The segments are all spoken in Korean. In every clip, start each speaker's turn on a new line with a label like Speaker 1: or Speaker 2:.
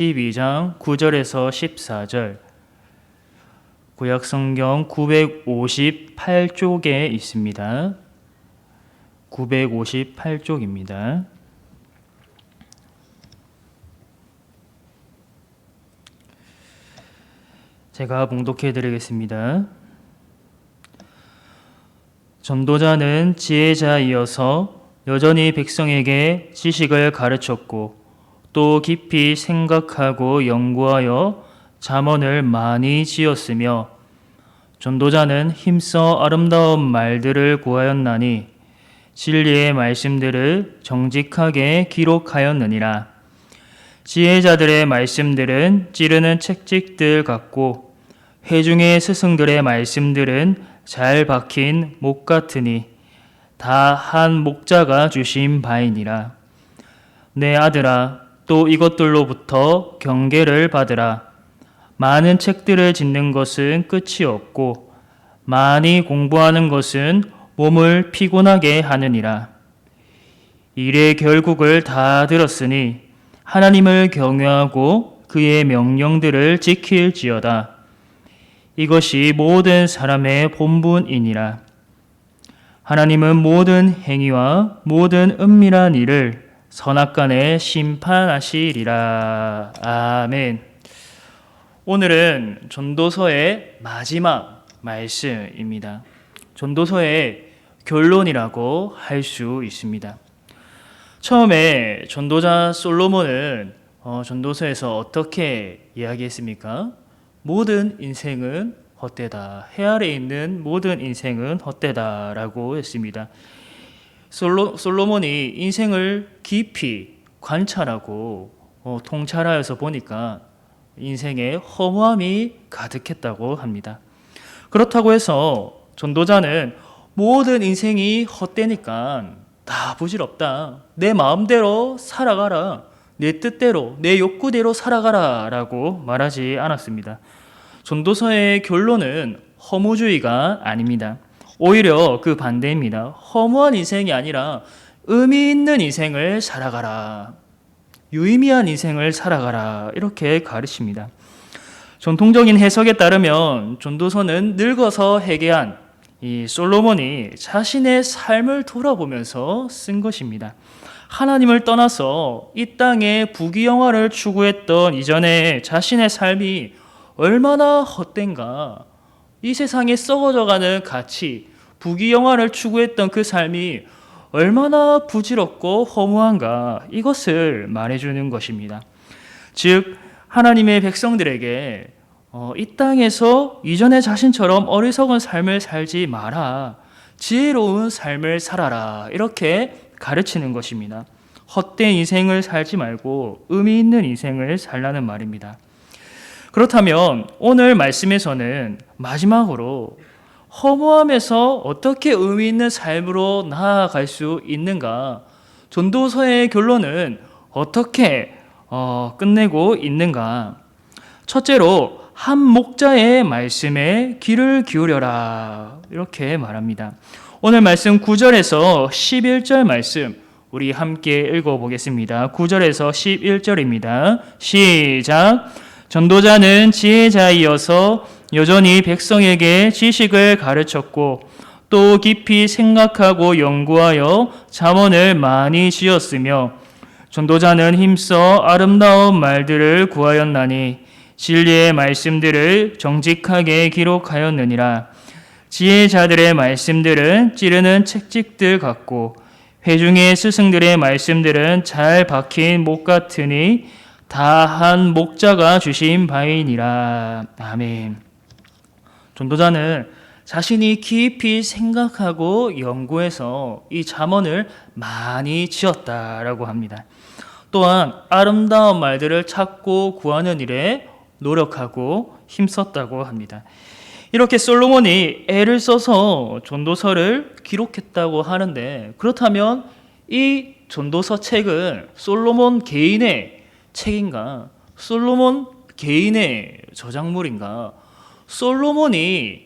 Speaker 1: 12장 9절에서 14절, 구약성경 958쪽에 있습니다. 958쪽입니다. 제가 봉독해 드리겠습니다. 전도자는 지혜자이어서 여전히 백성에게 지식을 가르쳤고 또 깊이 생각하고 연구하여 잠언을 많이 지었으며, 전도자는 힘써 아름다운 말들을 구하였나니 진리의 말씀들을 정직하게 기록하였느니라. 지혜자들의 말씀들은 찌르는 책찍들 같고 회중의 스승들의 말씀들은 잘 박힌 목 같으니 다 한 목자가 주신 바이니라. 내 아들아, 또 이것들로부터 경계를 받으라. 많은 책들을 짓는 것은 끝이 없고 많이 공부하는 것은 몸을 피곤하게 하느니라. 일의 결국을 다 들었으니 하나님을 경외하고 그의 명령들을 지킬지어다. 이것이 모든 사람의 본분이니라. 하나님은 모든 행위와 모든 은밀한 일을 선악간에 심판하시리라. 아멘. 오늘은 전도서의 마지막 말씀입니다. 전도서의 결론이라고 할 수 있습니다. 처음에 전도자 솔로몬은 전도서에서 어떻게 이야기했습니까? 모든 인생은 헛되다. 해 아래 있는 모든 인생은 헛되다라고 했습니다. 솔로몬이 인생을 깊이 관찰하고 통찰하여서 보니까 인생에 허무함이 가득했다고 합니다. 그렇다고 해서 전도자는 모든 인생이 헛되니까 다 부질없다. 내 마음대로 살아가라. 내 뜻대로, 내 욕구대로 살아가라 라고 말하지 않았습니다. 전도서의 결론은 허무주의가 아닙니다. 오히려 그 반대입니다. 허무한 인생이 아니라 의미 있는 인생을 살아가라. 유의미한 인생을 살아가라. 이렇게 가르칩니다. 전통적인 해석에 따르면 전도서는 늙어서 회개한 이 솔로몬이 자신의 삶을 돌아보면서 쓴 것입니다. 하나님을 떠나서 이 땅에 부귀영화를 추구했던 이전에 자신의 삶이 얼마나 헛된가, 이 세상에 썩어져가는 가치, 부귀영화를 추구했던 그 삶이 얼마나 부질없고 허무한가, 이것을 말해주는 것입니다. 즉 하나님의 백성들에게 이 땅에서 이전의 자신처럼 어리석은 삶을 살지 마라, 지혜로운 삶을 살아라, 이렇게 가르치는 것입니다. 헛된 인생을 살지 말고 의미 있는 인생을 살라는 말입니다. 그렇다면 오늘 말씀에서는 마지막으로 허무함에서 어떻게 의미 있는 삶으로 나아갈 수 있는가, 전도서의 결론은 어떻게 끝내고 있는가. 첫째로 한 목자의 말씀에 귀를 기울여라, 이렇게 말합니다. 오늘 말씀 9절에서 11절 말씀 우리 함께 읽어보겠습니다. 9절에서 11절입니다. 시작. 전도자는 지혜자이어서 여전히 백성에게 지식을 가르쳤고 또 깊이 생각하고 연구하여 잠언을 많이 지었으며, 전도자는 힘써 아름다운 말들을 구하였나니 진리의 말씀들을 정직하게 기록하였느니라. 지혜자들의 말씀들은 찌르는 책찍들 같고 회중의 스승들의 말씀들은 잘 박힌 목 같으니 다 한 목자가 주신 바이니라. 아멘. 전도자는 자신이 깊이 생각하고 연구해서 이 잠언을 많이 지었다라고 합니다. 또한 아름다운 말들을 찾고 구하는 일에 노력하고 힘썼다고 합니다. 이렇게 솔로몬이 애를 써서 전도서를 기록했다고 하는데, 그렇다면 이 전도서 책은 솔로몬 개인의 책인가? 솔로몬 개인의 저작물인가? 솔로몬이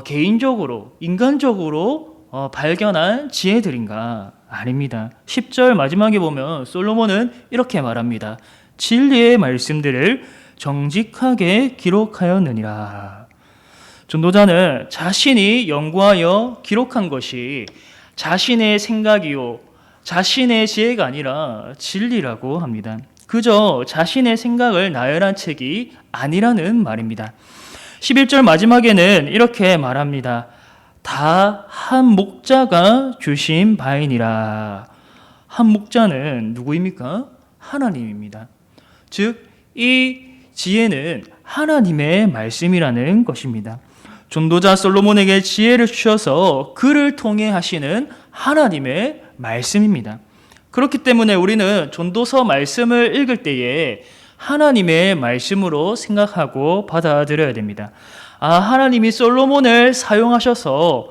Speaker 1: 개인적으로, 인간적으로 발견한 지혜들인가? 아닙니다. 10절 마지막에 보면 솔로몬은 이렇게 말합니다. 진리의 말씀들을 정직하게 기록하였느니라. 전도자는 자신이 연구하여 기록한 것이 자신의 생각이요 자신의 지혜가 아니라 진리라고 합니다. 그저 자신의 생각을 나열한 책이 아니라는 말입니다. 11절 마지막에는 이렇게 말합니다. 다 한 목자가 주신 바이니라. 한 목자는 누구입니까? 하나님입니다. 즉, 이 지혜는 하나님의 말씀이라는 것입니다. 전도자 솔로몬에게 지혜를 주셔서 그를 통해 하시는 하나님의 말씀입니다. 그렇기 때문에 우리는 전도서 말씀을 읽을 때에 하나님의 말씀으로 생각하고 받아들여야 됩니다. 하나님이 솔로몬을 사용하셔서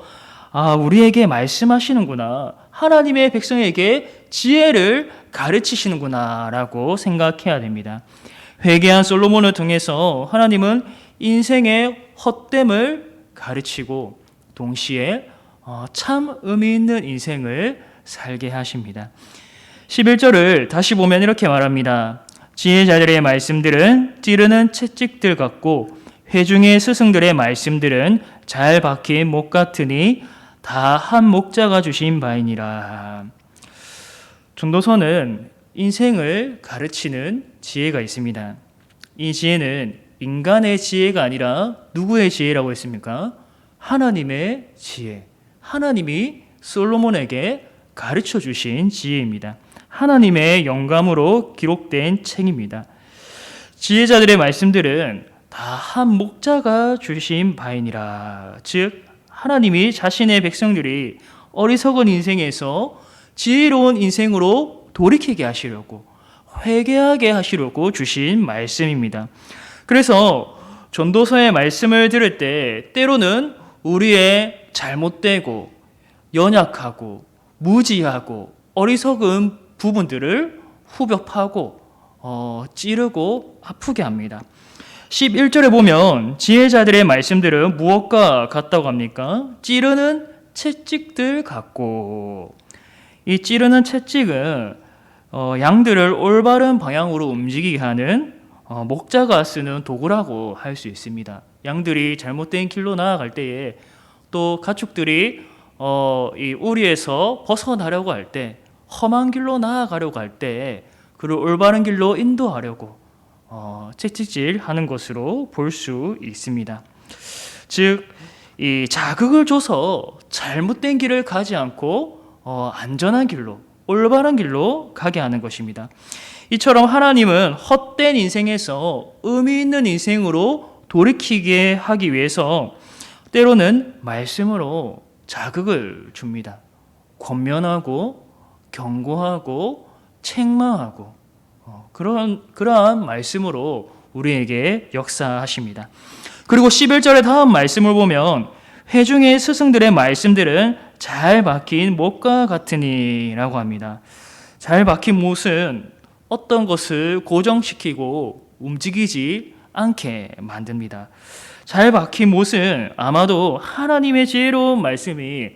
Speaker 1: 우리에게 말씀하시는구나. 하나님의 백성에게 지혜를 가르치시는구나 라고 생각해야 됩니다. 회개한 솔로몬을 통해서 하나님은 인생의 헛됨을 가르치고 동시에 참 의미 있는 인생을 살게 하십니다. 11절을 다시 보면 이렇게 말합니다. 지혜자들의 말씀들은 찌르는 채찍들 같고 회중의 스승들의 말씀들은 잘 박힌 목 같으니 다 한 목자가 주신 바이니라. 전도서는 인생을 가르치는 지혜가 있습니다. 이 지혜는 인간의 지혜가 아니라 누구의 지혜라고 했습니까? 하나님의 지혜. 하나님이 솔로몬에게 가르쳐 주신 지혜입니다. 하나님의 영감으로 기록된 책입니다. 지혜자들의 말씀들은 다 한 목자가 주신 바이니라. 즉 하나님이 자신의 백성들이 어리석은 인생에서 지혜로운 인생으로 돌이키게 하시려고 회개하게 하시려고 주신 말씀입니다. 그래서 전도서의 말씀을 들을 때 때로는 우리의 잘못되고 연약하고 무지하고 어리석은 부분들을 후벼 파고 찌르고 아프게 합니다. 11절에 보면 지혜자들의 말씀들은 무엇과 같다고 합니까? 찌르는 채찍들 같고, 이 찌르는 채찍은 양들을 올바른 방향으로 움직이게 하는 목자가 쓰는 도구라고 할 수 있습니다. 양들이 잘못된 길로 나아갈 때에 또 가축들이 이 우리에서 벗어나려고 할 때, 험한 길로 나아가려고 할 때 그를 올바른 길로 인도하려고 채찍질 하는 것으로 볼 수 있습니다. 즉, 이 자극을 줘서 잘못된 길을 가지 않고 안전한 길로, 올바른 길로 가게 하는 것입니다. 이처럼 하나님은 헛된 인생에서 의미 있는 인생으로 돌이키게 하기 위해서 때로는 말씀으로 자극을 줍니다. 권면하고 경고하고 책망하고 그러한 말씀으로 우리에게 역사하십니다. 그리고 11절의 다음 말씀을 보면 회중의 스승들의 말씀들은 잘 박힌 못과 같으니 라고 합니다. 잘 박힌 못은 어떤 것을 고정시키고 움직이지 않게 만듭니다. 잘 박힌 못은 아마도 하나님의 지혜로운 말씀이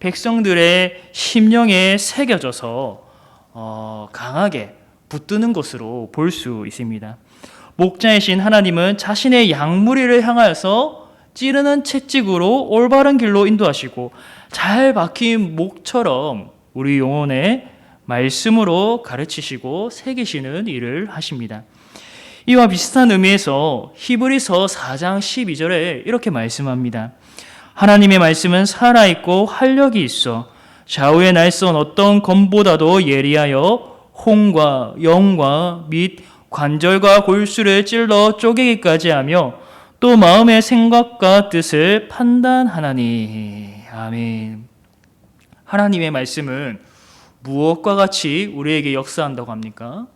Speaker 1: 백성들의 심령에 새겨져서 강하게 붙드는 것으로 볼 수 있습니다. 목자이신 하나님은 자신의 양무리를 향하여서 찌르는 채찍으로 올바른 길로 인도하시고 잘 박힌 목처럼 우리 영혼에 말씀으로 가르치시고 새기시는 일을 하십니다. 이와 비슷한 의미에서 히브리서 4장 12절에 이렇게 말씀합니다. 하나님의 말씀은 살아있고 활력이 있어 좌우의 날선 어떤 검보다도 예리하여 혼과 영과 및 관절과 골수를 찔러 쪼개기까지 하며 또 마음의 생각과 뜻을 판단하나니. 아멘. 하나님의 말씀은 무엇과 같이 우리에게 역사한다고 합니까?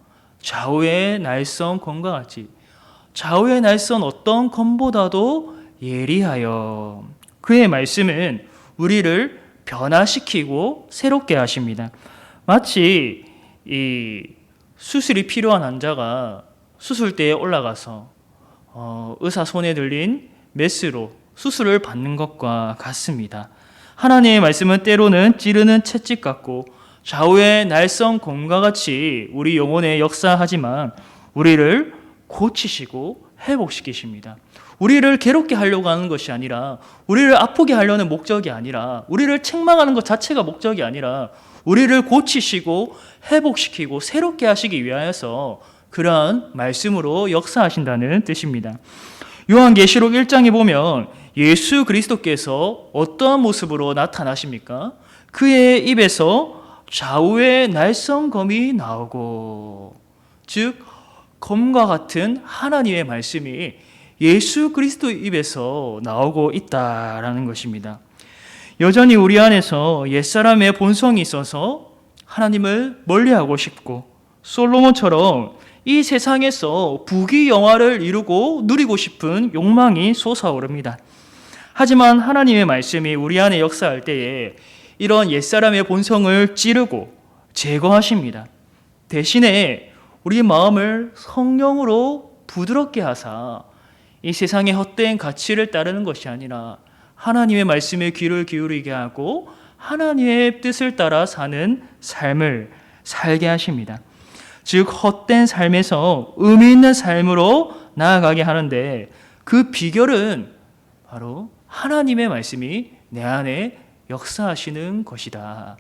Speaker 1: 좌우의 날선 검과 같이, 좌우의 날선 어떤 검보다도 예리하여. 그의 말씀은 우리를 변화시키고 새롭게 하십니다. 마치 이 수술이 필요한 환자가 수술대에 올라가서 의사 손에 들린 메스로 수술을 받는 것과 같습니다. 하나님의 말씀은 때로는 찌르는 채찍 같고 좌우의 날선 검과 같이 우리 영혼에 역사하지만 우리를 고치시고 회복시키십니다. 우리를 괴롭게 하려고 하는 것이 아니라, 우리를 아프게 하려는 목적이 아니라, 우리를 책망하는 것 자체가 목적이 아니라 우리를 고치시고 회복시키고 새롭게 하시기 위하여서 그러한 말씀으로 역사하신다는 뜻입니다. 요한계시록 1장에 보면 예수 그리스도께서 어떠한 모습으로 나타나십니까? 그의 입에서 좌우의 날성검이 나오고, 즉 검과 같은 하나님의 말씀이 예수 그리스도 입에서 나오고 있다라는 것입니다. 여전히 우리 안에서 옛사람의 본성이 있어서 하나님을 멀리하고 싶고, 솔로몬처럼 이 세상에서 부귀영화를 이루고 누리고 싶은 욕망이 솟아오릅니다. 하지만 하나님의 말씀이 우리 안에 역사할 때에 이런 옛사람의 본성을 찌르고 제거하십니다. 대신에 우리 마음을 성령으로 부드럽게 하사 이 세상의 헛된 가치를 따르는 것이 아니라 하나님의 말씀에 귀를 기울이게 하고 하나님의 뜻을 따라 사는 삶을 살게 하십니다. 즉 헛된 삶에서 의미 있는 삶으로 나아가게 하는데, 그 비결은 바로 하나님의 말씀이 내 안에 역사하시는 것이다.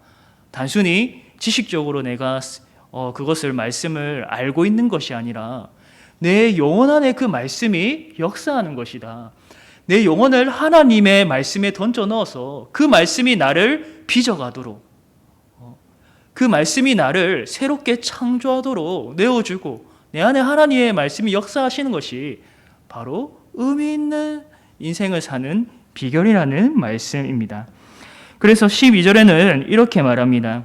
Speaker 1: 단순히 지식적으로 내가 그것을 말씀을 알고 있는 것이 아니라 내 영혼 안에 그 말씀이 역사하는 것이다. 내 영혼을 하나님의 말씀에 던져 넣어서 그 말씀이 나를 빚어가도록, 그 말씀이 나를 새롭게 창조하도록 내어주고 내 안에 하나님의 말씀이 역사하시는 것이 바로 의미 있는 인생을 사는 비결이라는 말씀입니다. 그래서 12절에는 이렇게 말합니다.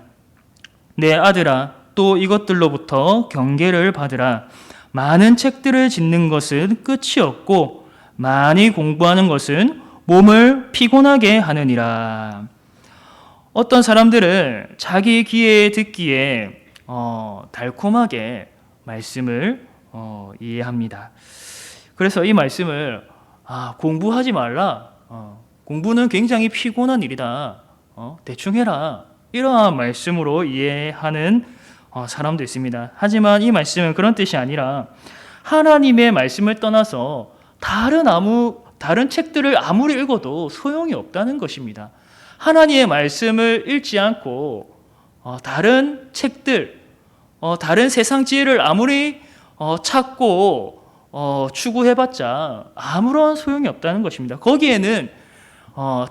Speaker 1: 내 아들아, 또 이것들로부터 경계를 받으라. 많은 책들을 짓는 것은 끝이 없고 많이 공부하는 것은 몸을 피곤하게 하느니라. 어떤 사람들은 자기 귀에 듣기에 달콤하게 말씀을 이해합니다. 그래서 이 말씀을 공부하지 말라. 공부는 굉장히 피곤한 일이다. 대충 해라. 이러한 말씀으로 이해하는 사람도 있습니다. 하지만 이 말씀은 그런 뜻이 아니라 하나님의 말씀을 떠나서 다른 책들을 아무리 읽어도 소용이 없다는 것입니다. 하나님의 말씀을 읽지 않고 다른 책들, 다른 세상 지혜를 아무리 찾고 추구해봤자 아무런 소용이 없다는 것입니다. 거기에는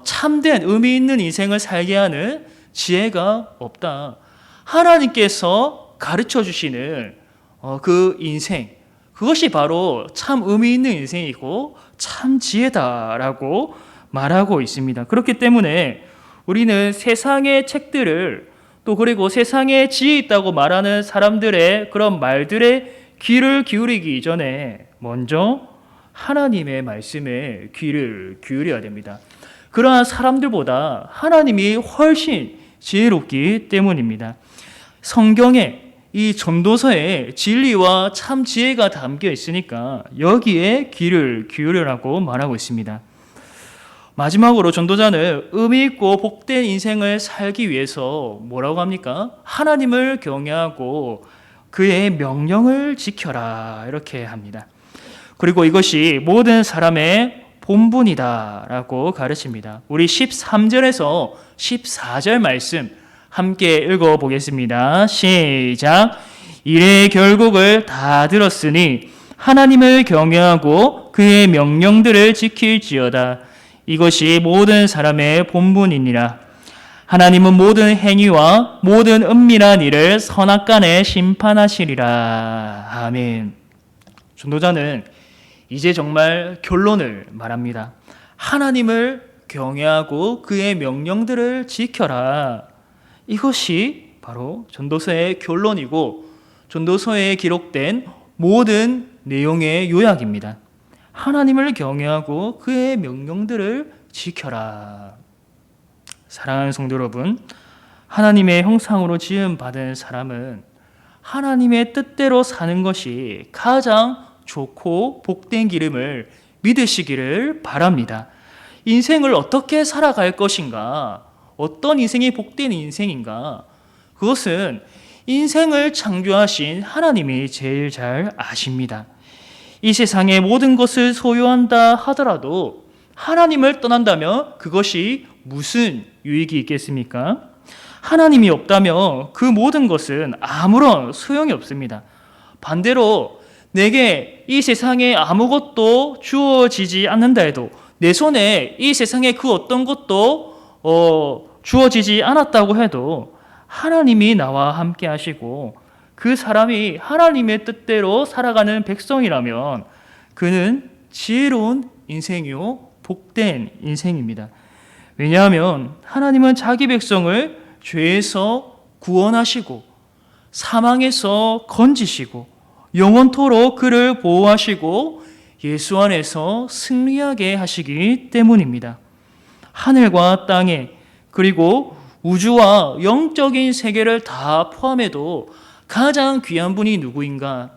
Speaker 1: 참된 의미 있는 인생을 살게 하는 지혜가 없다. 하나님께서 가르쳐 주시는 그 인생, 그것이 바로 참 의미 있는 인생이고 참 지혜다라고 말하고 있습니다. 그렇기 때문에 우리는 세상의 책들을, 또 그리고 세상에 지혜 있다고 말하는 사람들의 그런 말들에 귀를 기울이기 이전에 먼저 하나님의 말씀에 귀를 기울여야 됩니다. 그러한 사람들보다 하나님이 훨씬 지혜롭기 때문입니다. 성경에 이 전도서에 진리와 참 지혜가 담겨 있으니까 여기에 귀를 기울여라고 말하고 있습니다. 마지막으로 전도자는 의미 있고 복된 인생을 살기 위해서 뭐라고 합니까? 하나님을 경외하고 그의 명령을 지켜라, 이렇게 합니다. 그리고 이것이 모든 사람의 본분이다라고 가르칩니다. 우리 13절에서 14절 말씀 함께 읽어보겠습니다. 시작. 이래 결국을 다 들었으니 하나님을 경외하고 그의 명령들을 지킬지어다. 이것이 모든 사람의 본분이니라. 하나님은 모든 행위와 모든 은밀한 일을 선악간에 심판하시리라. 아멘. 전도자는 이제 정말 결론을 말합니다. 하나님을 경외하고 그의 명령들을 지켜라. 이것이 바로 전도서의 결론이고 전도서에 기록된 모든 내용의 요약입니다. 하나님을 경외하고 그의 명령들을 지켜라. 사랑하는 성도 여러분, 하나님의 형상으로 지음받은 사람은 하나님의 뜻대로 사는 것이 가장 좋고 복된 길임을 믿으시기를 바랍니다. 인생을 어떻게 살아갈 것인가, 어떤 인생이 복된 인생인가, 그것은 인생을 창조하신 하나님이 제일 잘 아십니다. 이 세상의 모든 것을 소유한다 하더라도 하나님을 떠난다면 그것이 무슨 유익이 있겠습니까? 하나님이 없다면 그 모든 것은 아무런 소용이 없습니다. 반대로 내게 이 세상에 아무것도 주어지지 않는다 해도, 내 손에 이 세상에 그 어떤 것도 주어지지 않았다고 해도 하나님이 나와 함께 하시고 그 사람이 하나님의 뜻대로 살아가는 백성이라면 그는 지혜로운 인생이요 복된 인생입니다. 왜냐하면 하나님은 자기 백성을 죄에서 구원하시고 사망에서 건지시고 영원토록 그를 보호하시고 예수 안에서 승리하게 하시기 때문입니다. 하늘과 땅에 그리고 우주와 영적인 세계를 다 포함해도 가장 귀한 분이 누구인가?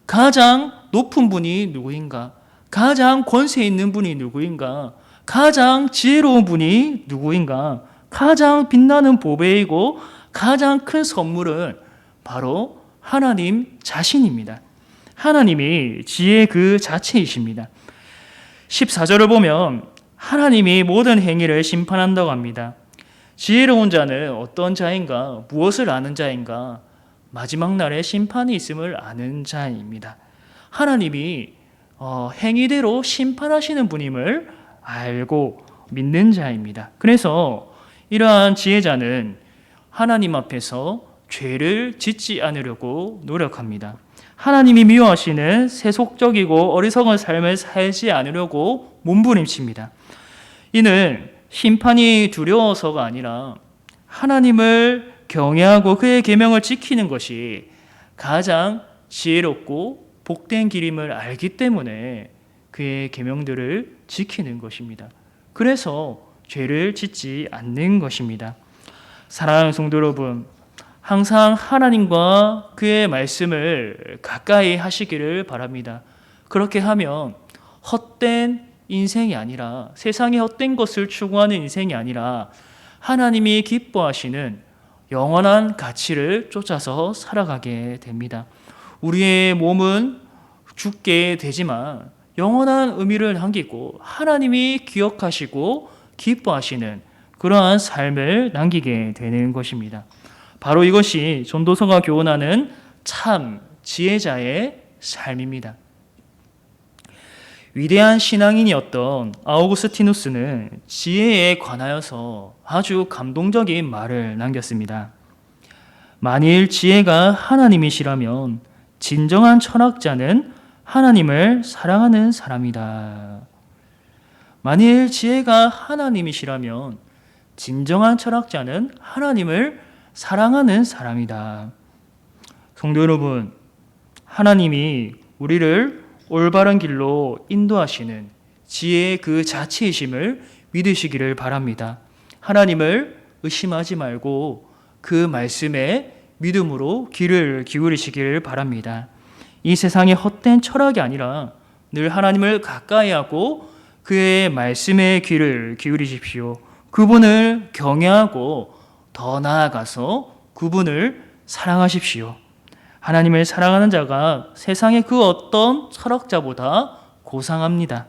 Speaker 1: 가장 높은 분이 누구인가? 가장 권세 있는 분이 누구인가? 가장 지혜로운 분이 누구인가? 가장 빛나는 보배이고 가장 큰 선물은 바로 하나님 자신입니다. 하나님이 지혜 그 자체이십니다. 14절을 보면 하나님이 모든 행위를 심판한다고 합니다. 지혜로운 자는 어떤 자인가? 무엇을 아는 자인가? 마지막 날에 심판이 있음을 아는 자입니다. 하나님이 행위대로 심판하시는 분임을 알고 믿는 자입니다. 그래서 이러한 지혜자는 하나님 앞에서 죄를 짓지 않으려고 노력합니다. 하나님이 미워하시는 세속적이고 어리석은 삶을 살지 않으려고 몸부림칩니다. 이는 심판이 두려워서가 아니라 하나님을 경외하고 그의 계명을 지키는 것이 가장 지혜롭고 복된 길임을 알기 때문에 그의 계명들을 지키는 것입니다. 그래서 죄를 짓지 않는 것입니다. 사랑하는 성도 여러분, 항상 하나님과 그의 말씀을 가까이 하시기를 바랍니다. 그렇게 하면 헛된 인생이 아니라, 세상의 헛된 것을 추구하는 인생이 아니라 하나님이 기뻐하시는 영원한 가치를 쫓아서 살아가게 됩니다. 우리의 몸은 죽게 되지만 영원한 의미를 남기고 하나님이 기억하시고 기뻐하시는 그러한 삶을 남기게 되는 것입니다. 바로 이것이 전도서가 교훈하는 참 지혜자의 삶입니다. 위대한 신앙인이었던 아우구스티누스는 지혜에 관하여서 아주 감동적인 말을 남겼습니다. 만일 지혜가 하나님이시라면 진정한 철학자는 하나님을 사랑하는 사람이다. 만일 지혜가 하나님이시라면 진정한 철학자는 하나님을 사랑하는 사람이다. 성도 여러분, 하나님이 우리를 올바른 길로 인도하시는 지혜의 그 자체이심을 믿으시기를 바랍니다. 하나님을 의심하지 말고 그 말씀에 믿음으로 귀를 기울이시기를 바랍니다. 이 세상의 헛된 철학이 아니라 늘 하나님을 가까이 하고 그의 말씀에 귀를 기울이십시오. 그분을 경외하고 더 나아가서 그분을 사랑하십시오. 하나님을 사랑하는 자가 세상의 그 어떤 철학자보다 고상합니다.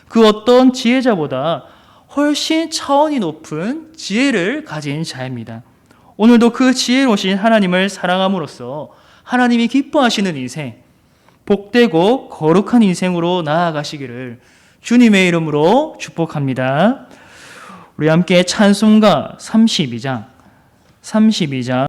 Speaker 1: 그 어떤 지혜자보다 훨씬 차원이 높은 지혜를 가진 자입니다. 오늘도 그 지혜로우신 하나님을 사랑함으로써 하나님이 기뻐하시는 인생, 복되고 거룩한 인생으로 나아가시기를 주님의 이름으로 축복합니다. 우리 함께 찬송가 32장